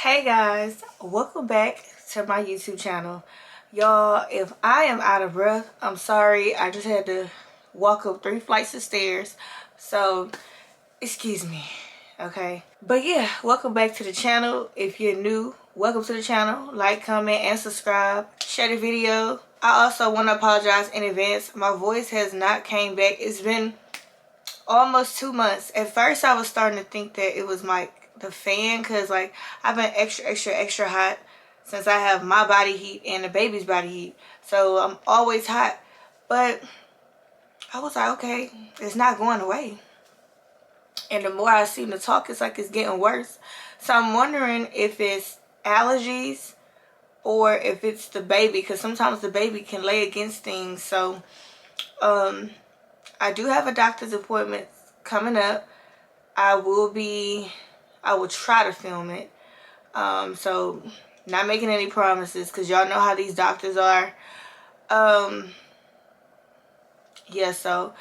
Hey guys, welcome back to my YouTube channel. Y'all, if I am out of breath, I'm sorry. I just had to walk up 3 flights of stairs. So, excuse me, okay? But yeah, welcome back to the channel. If you're new, welcome to the channel. Like, comment, and subscribe. Share the video. I also want to apologize in advance. My voice has not came back. It's been almost 2 months. At first, I was starting to think that it was like the fan, because like I've been extra hot since I have my body heat and the baby's body heat, so I'm always hot. But I was like, okay, it's not going away, and the more I seem to talk, it's like it's getting worse. So I'm wondering if it's allergies or if it's the baby, because sometimes the baby can lay against things. So I do have a doctor's appointment coming up. I will try to film it. So not making any promises, because y'all know how these doctors are. Yeah, so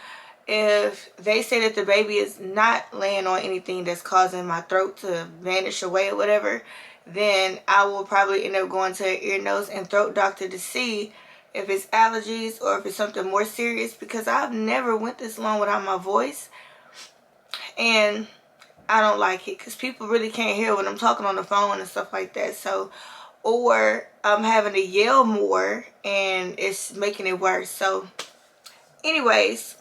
if they say that the baby is not laying on anything that's causing my throat to vanish away or whatever, then I will probably end up going to an ear, nose, and throat doctor to see if it's allergies or if it's something more serious, because I've never went this long without my voice, and I don't like it because people really can't hear when I'm talking on the phone and stuff like that. So, or I'm having to yell more and it's making it worse. So anyways,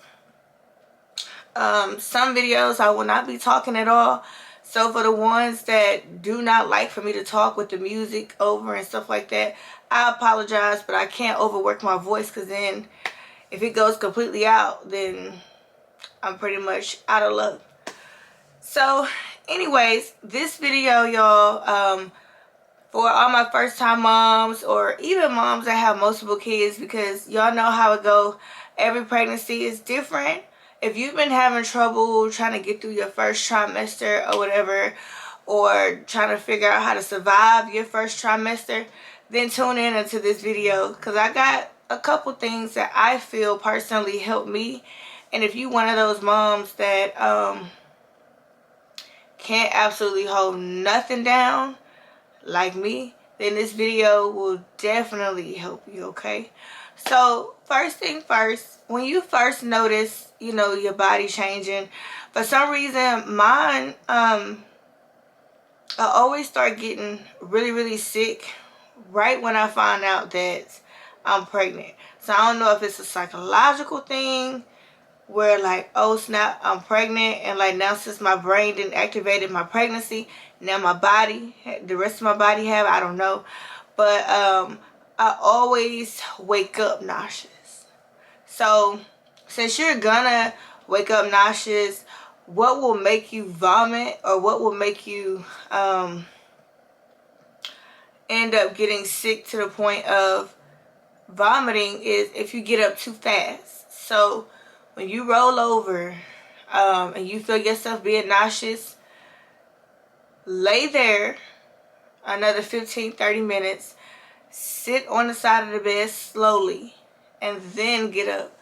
some videos I will not be talking at all. So for the ones that do not like for me to talk with the music over and stuff like that, I apologize, but I can't overwork my voice, because then if it goes completely out, then I'm pretty much out of luck. So anyways, this video, y'all, for all my first time moms, or even moms that have multiple kids, because y'all know how it go. Every pregnancy is different. If you've been having trouble trying to get through your first trimester or whatever, or trying to figure out how to survive your first trimester, then tune in into this video, because I got a couple things that I feel personally helped me. And if you one of those moms that can't absolutely hold nothing down like me, then this video will definitely help you, okay? So first thing first, when you first notice, your body changing, for some reason mine, I always start getting really sick right when I find out that I'm pregnant. So I don't know if it's a psychological thing where like, oh snap, I'm pregnant, and like now since my brain didn't activated my pregnancy, now my body, the rest of my body have, I don't know. But I always wake up nauseous. So since you're gonna wake up nauseous, what will make you vomit, or what will make you end up getting sick to the point of vomiting, is if you get up too fast. So when you roll over and you feel yourself being nauseous, lay there another 15-30 minutes, sit on the side of the bed slowly, and then get up.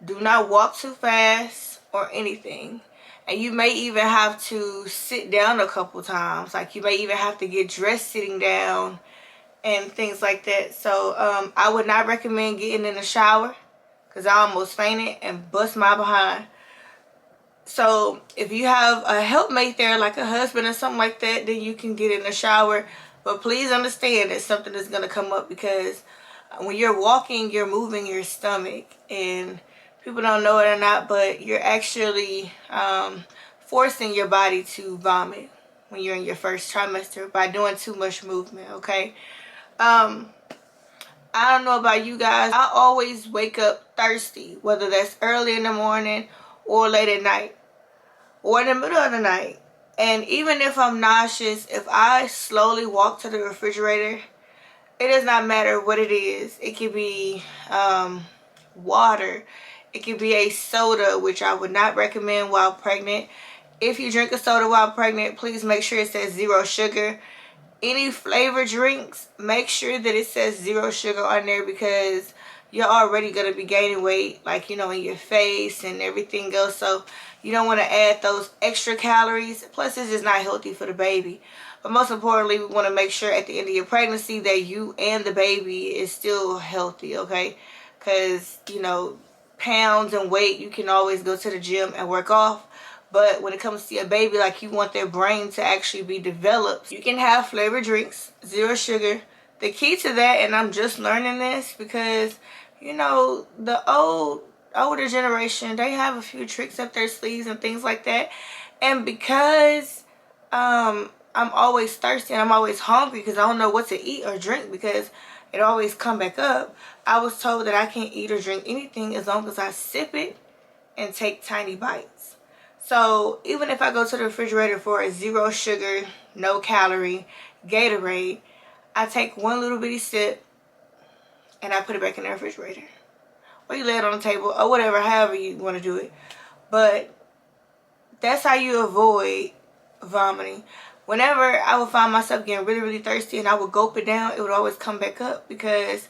Do not walk too fast or anything. And you may even have to sit down a couple times. Like you may even have to get dressed sitting down and things like that. So I would not recommend getting in the shower, because I almost fainted and bust my behind. So if you have a helpmate there, like a husband or something like that, then you can get in the shower. But please understand that something is going to come up, because when you're walking, you're moving your stomach. And people don't know it or not, but you're actually forcing your body to vomit when you're in your first trimester by doing too much movement, okay? I don't know about you guys. I always wake up thirsty, whether that's early in the morning or late at night or in the middle of the night. And even if I'm nauseous, if I slowly walk to the refrigerator, it does not matter what it is. It could be water. It could be a soda, which I would not recommend while pregnant. If you drink a soda while pregnant, please make sure it says 0 sugar. Any flavored drinks, make sure that it says 0 sugar on there, because you're already going to be gaining weight, like, in your face and everything else. So you don't want to add those extra calories. Plus, it's just not healthy for the baby. But most importantly, we want to make sure at the end of your pregnancy that you and the baby is still healthy, okay? Because, you know, pounds and weight, you can always go to the gym and work off. But when it comes to your baby, like, you want their brain to actually be developed. You can have flavored drinks, 0 sugar. The key to that, and I'm just learning this because, you know, the older generation, they have a few tricks up their sleeves and things like that. And because I'm always thirsty and I'm always hungry because I don't know what to eat or drink because it always come back up, I was told that I can't eat or drink anything as long as I sip it and take tiny bites. So even if I go to the refrigerator for a 0 sugar, no calorie Gatorade, I take one little bitty sip and I put it back in the refrigerator. Or you lay it on the table or whatever, however you want to do it. But that's how you avoid vomiting. Whenever I would find myself getting really, really thirsty and I would gulp it down, it would always come back up because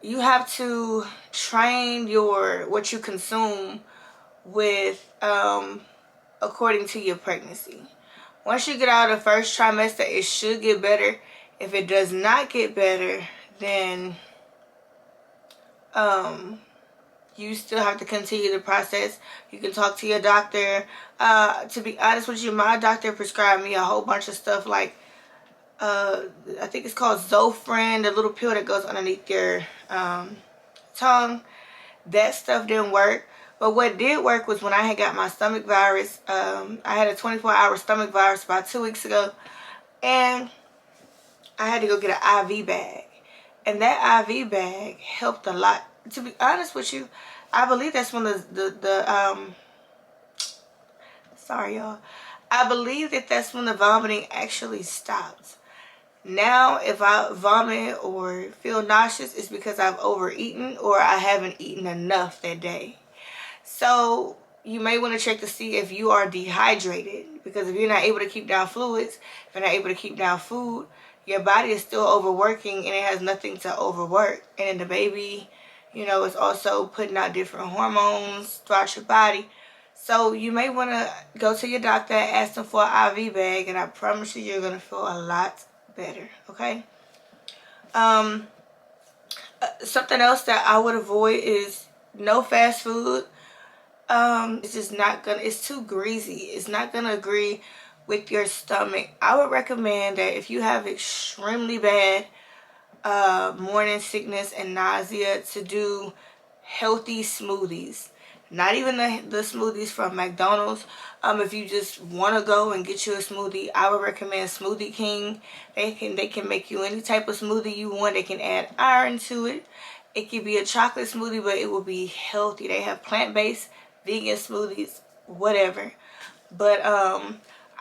you have to train what you consume with according to your pregnancy. Once you get out of the first trimester, it should get better. If it does not get better, then you still have to continue the process. You can talk to your doctor. To be honest with you, my doctor prescribed me a whole bunch of stuff like I think it's called Zofran, the little pill that goes underneath your tongue. That stuff didn't work. But what did work was when I had got my stomach virus. I had a 24-hour stomach virus about 2 weeks ago. And I had to go get an IV bag. And that IV bag helped a lot. To be honest with you, I believe that's when sorry y'all. I believe that's when the vomiting actually stopped. Now, if I vomit or feel nauseous, it's because I've overeaten or I haven't eaten enough that day. So you may want to check to see if you are dehydrated, because if you're not able to keep down fluids, if you're not able to keep down food, your body is still overworking and it has nothing to overwork. And then the baby, you know, is also putting out different hormones throughout your body. So you may want to go to your doctor and ask them for an IV bag, and I promise you, you're going to feel a lot better, okay? Something else that I would avoid is no fast food. It's just not gonna, it's too greasy. It's not gonna agree with your stomach. I would recommend that if you have extremely bad morning sickness and nausea, to do healthy smoothies. Not even the smoothies from McDonald's. If you just want to go and get you a smoothie, I would recommend Smoothie King. They can make you any type of smoothie you want. They can add iron to it. It could be a chocolate smoothie, but it will be healthy. They have plant-based, vegan smoothies, whatever. But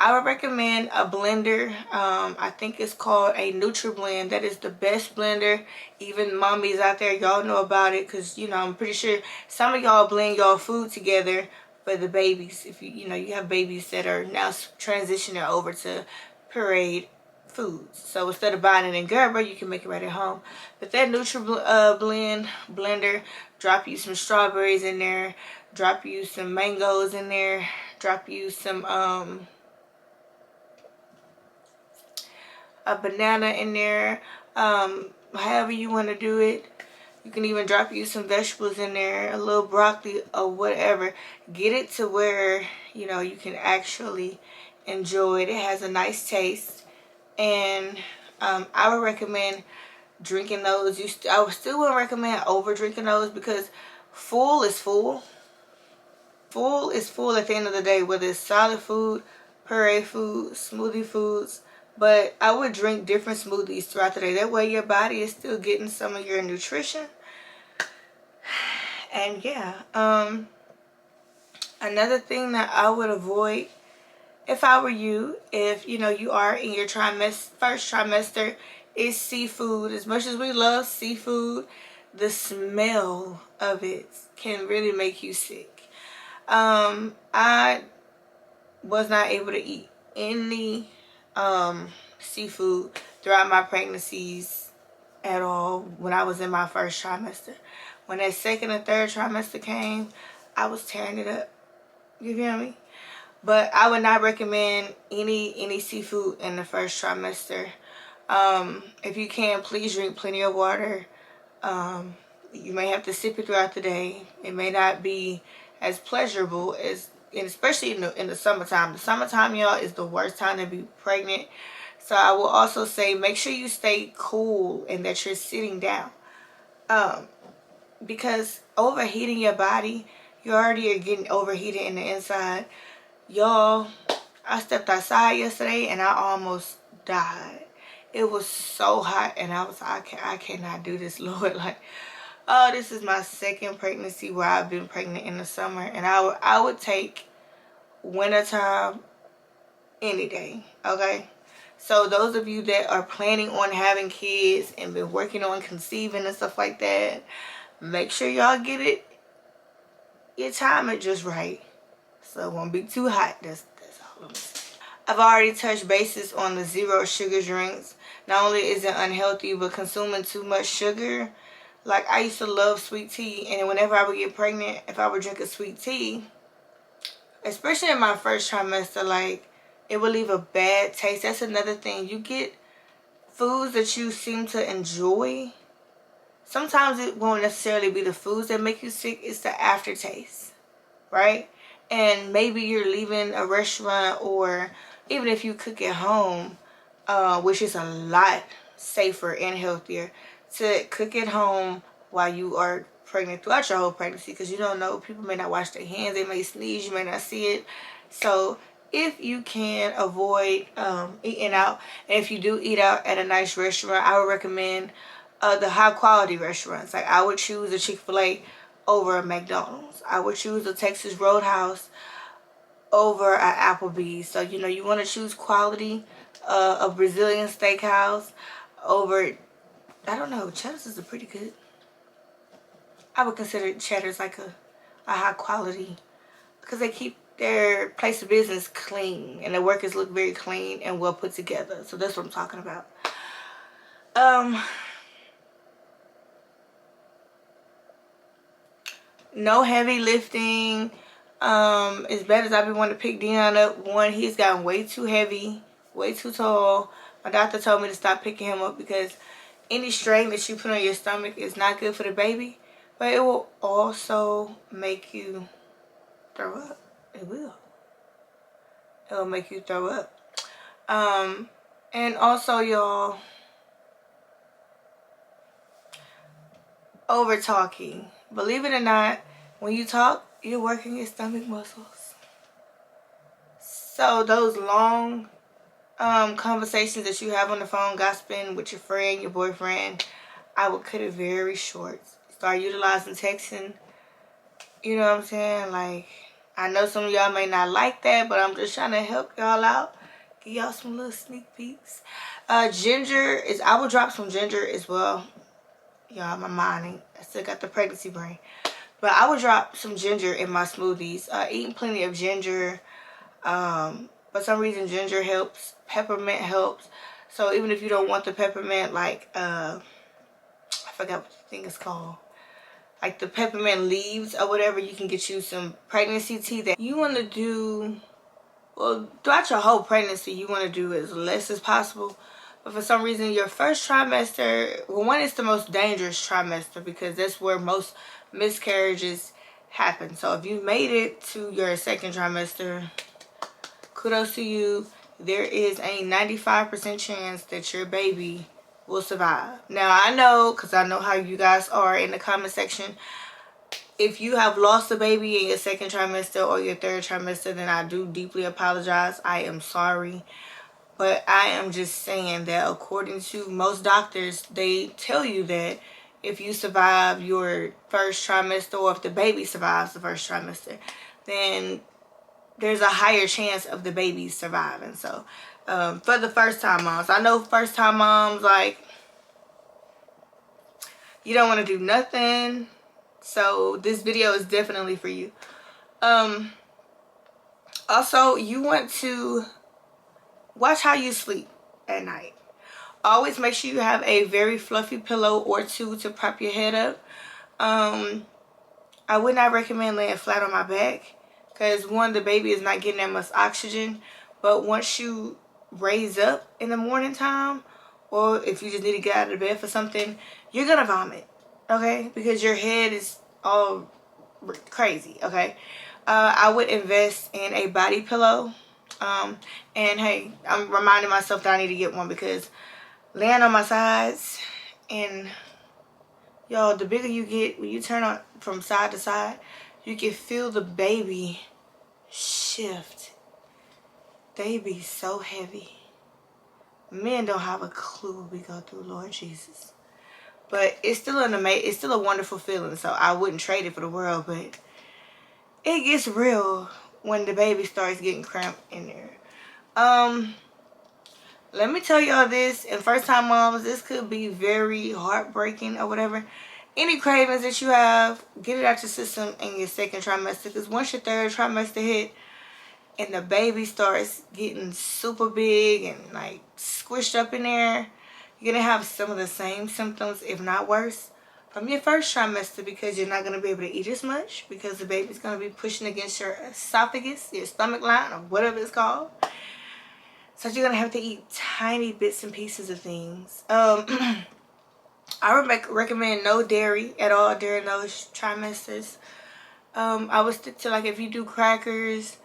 I would recommend a blender. I think it's called a NutriBlend. That is the best blender. Even mommies out there, y'all know about it, because, you know, I'm pretty sure some of y'all blend y'all food together for the babies. If you know, you have babies that are now transitioning over to pureed foods. So instead of buying it in Gerber, you can make it right at home. But that NutriBlend blender, drop you some strawberries in there, drop you some mangoes in there, drop you some a banana in there, however you want to do it. You can even drop you some vegetables in there, a little broccoli or whatever. Get it to where, you know, you can actually enjoy it. It has a nice taste. And I would recommend drinking those. I still wouldn't recommend over drinking those, because full is full. Full is full at the end of the day, whether it's solid food, puree food, smoothie foods. But I would drink different smoothies throughout the day. That way your body is still getting some of your nutrition. And yeah, another thing that I would avoid, if I were you, if you know you are in your first trimester, is seafood. As much as we love seafood, the smell of it can really make you sick. I was not able to eat any seafood throughout my pregnancies at all when I was in my first trimester. When that second and third trimester came, I was tearing it up. You feel me? But I would not recommend any seafood in the first trimester. If you can, please drink plenty of water. You may have to sip it throughout the day. It may not be as pleasurable as, and especially in the summertime. The summertime, y'all, is the worst time to be pregnant. So I will also say, make sure you stay cool and that you're sitting down. Because overheating your body, you already are getting overheated in the inside. Y'all, I stepped outside yesterday and I almost died. It was so hot and I was like, I cannot do this, Lord. Like, oh, this is my second pregnancy where I've been pregnant in the summer, and I would take wintertime any day. Okay, so those of you that are planning on having kids and been working on conceiving and stuff like that, make sure y'all get it, your timing just right, so it won't be too hot. That's all I'm saying. I've already touched bases on the zero sugar drinks. Not only is it unhealthy, but consuming too much sugar. Like, I used to love sweet tea, and whenever I would get pregnant, if I would drink a sweet tea, especially in my first trimester, like, it would leave a bad taste. That's another thing. You get foods that you seem to enjoy. Sometimes it won't necessarily be the foods that make you sick. It's the aftertaste, right? And maybe you're leaving a restaurant, or even if you cook at home, which is a lot safer and healthier, to cook at home while you are pregnant throughout your whole pregnancy, because you don't know, people may not wash their hands, they may sneeze, you may not see it. So if you can avoid eating out, and if you do eat out at a nice restaurant, I would recommend the high quality restaurants. Like, I would choose a Chick-fil-A over a McDonald's. I would choose a Texas Roadhouse over an Applebee's. So, you know, you want to choose quality. A Brazilian steakhouse over, I don't know, Cheddar's is a pretty good. I would consider Cheddar's like a high quality, because they keep their place of business clean and the workers look very clean and well put together. So that's what I'm talking about. No heavy lifting. As bad as I've been wanting to pick Dion up, one, he's gotten way too heavy, way too tall. My doctor told me to stop picking him up because any strain that you put on your stomach is not good for the baby, but it will also make you throw up. It will. It will make you throw up. And also, y'all, over talking. Believe it or not, when you talk, you're working your stomach muscles. So those long conversations that you have on the phone, gossiping with your friend, your boyfriend, I would cut it very short. Start utilizing texting. You know what I'm saying? Like, I know some of y'all may not like that, but I'm just trying to help y'all out. Give y'all some little sneak peeks. Ginger is, I will drop some ginger as well. Y'all, my mind, I still got the pregnancy brain. But I would drop some ginger in my smoothies. Eating plenty of ginger. For some reason, ginger helps. Peppermint helps. So even if you don't want the peppermint, like, I forgot what the thing is called. Like the peppermint leaves or whatever, you can get you some pregnancy tea that you want to do. Well, throughout your whole pregnancy, you want to do as less as possible. But for some reason, your first trimester, well, one is the most dangerous trimester because that's where most miscarriages happen. So if you made it to your second trimester, kudos to you. There is a 95% chance that your baby will survive. Now, I know, because I know how you guys are in the comment section. If you have lost a baby in your second trimester or your third trimester, then I do deeply apologize. I am sorry. But I am just saying that according to most doctors, they tell you that if you survive your first trimester, or if the baby survives the first trimester, then there's a higher chance of the baby surviving. So for the first time moms, I know first time moms, like, you don't want to do nothing. So this video is definitely for you. Also, you want to watch how you sleep at night. Always make sure you have a very fluffy pillow or two to prop your head up. I would not recommend laying flat on my back, because one, the baby is not getting that much oxygen. But once you raise up in the morning time, or if you just need to get out of bed for something, you're gonna vomit, okay? Because your head is all crazy, okay? I would invest in a body pillow. And hey, I'm reminding myself that I need to get one, because laying on my sides, and y'all, the bigger you get, when you turn on from side to side, you can feel the baby shift. They be so heavy. Men don't have a clue what we go through, Lord Jesus. But it's still it's still a wonderful feeling. So I wouldn't trade it for the world. But it gets real when the baby starts getting cramped in there. Let me tell y'all this, and first time moms, this could be very heartbreaking or whatever. Any cravings that you have, get it out your system in your second trimester. Because once your third trimester hit, and the baby starts getting super big and like squished up in there, you're gonna have some of the same symptoms, if not worse, from your first trimester, because you're not gonna be able to eat as much, because the baby's gonna be pushing against your esophagus, your stomach line, or whatever it's called. So you're gonna have to eat tiny bits and pieces of things. I recommend no dairy at all during those trimesters. I would stick to, like, if you do crackers,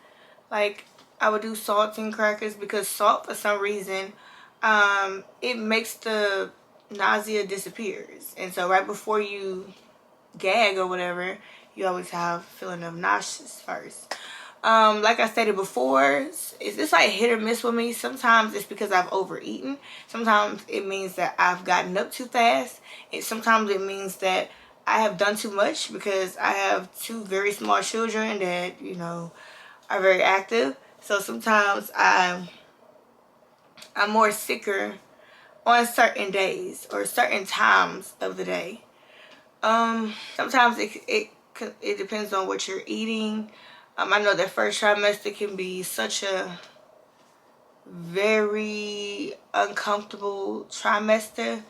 like, I would do saltine crackers, because salt, for some reason, it makes the nausea disappears. And so right before you gag or whatever, you always have a feeling of nauseous first. Like I stated before, it's like hit or miss with me. Sometimes it's because I've overeaten. Sometimes it means that I've gotten up too fast. And sometimes it means that I have done too much, because I have two very small children that, you know, are very active. So sometimes I'm more sicker on certain days or certain times of the day. Sometimes it depends on what you're eating. I know that first trimester can be such a very uncomfortable trimester,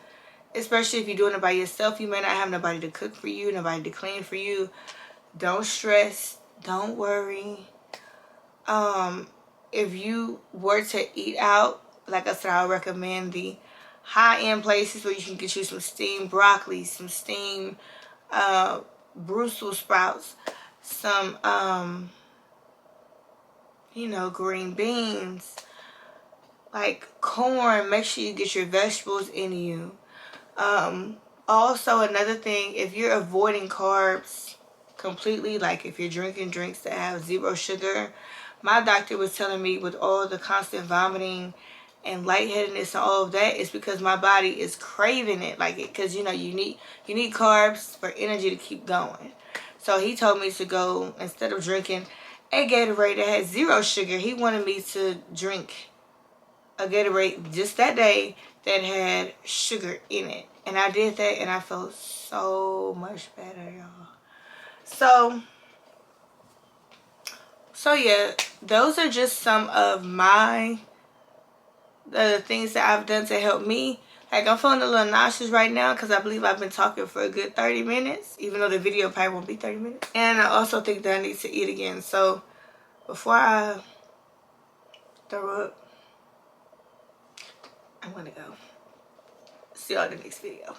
especially if you're doing it by yourself. You may not have nobody to cook for you, nobody to clean for you. Don't stress, don't worry. If you were to eat out, like I said, I would recommend the high-end places where you can get you some steamed broccoli, some steamed Brussels sprouts, some you know, green beans, like corn. Make sure you get your vegetables in you. Also, another thing, if you're avoiding carbs completely, like if you're drinking drinks that have 0 sugar, my doctor was telling me, with all the constant vomiting and lightheadedness and all of that, it's because my body is craving it, like it, because you know, you need carbs for energy to keep going. So he told me to go, instead of drinking a Gatorade that had 0 sugar, he wanted me to drink a Gatorade just that day that had sugar in it. And I did that, and I felt so much better, y'all. So yeah, those are just some of the things that I've done to help me. Like, I'm feeling a little nauseous right now because I believe I've been talking for a good 30 minutes, even though the video probably won't be 30 minutes. And I also think that I need to eat again. So before I throw up, I'm gonna go. See y'all in the next video.